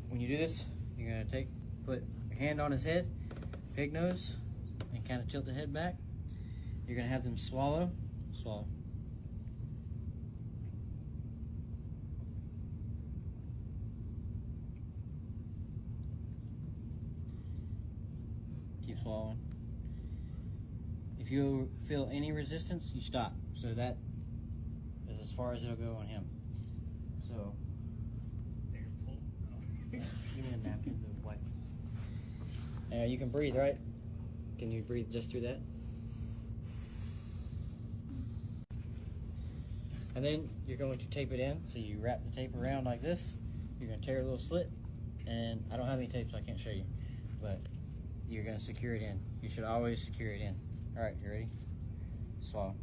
when you do this, you're gonna put your hand on his head, pig nose, and kind of tilt the head back. You're gonna have them swallow. Keep swallowing. If you feel any resistance, you stop. So that is as far as it'll go on him. So, give me a napkin to wipe. You can breathe, right? Can you breathe just through that? And then you're going to tape it in. So you wrap the tape around like this. You're going to tear a little slit. And I don't have any tape, so I can't show you. But you're going to secure it in. You should always secure it in. All right, you ready? Swallow.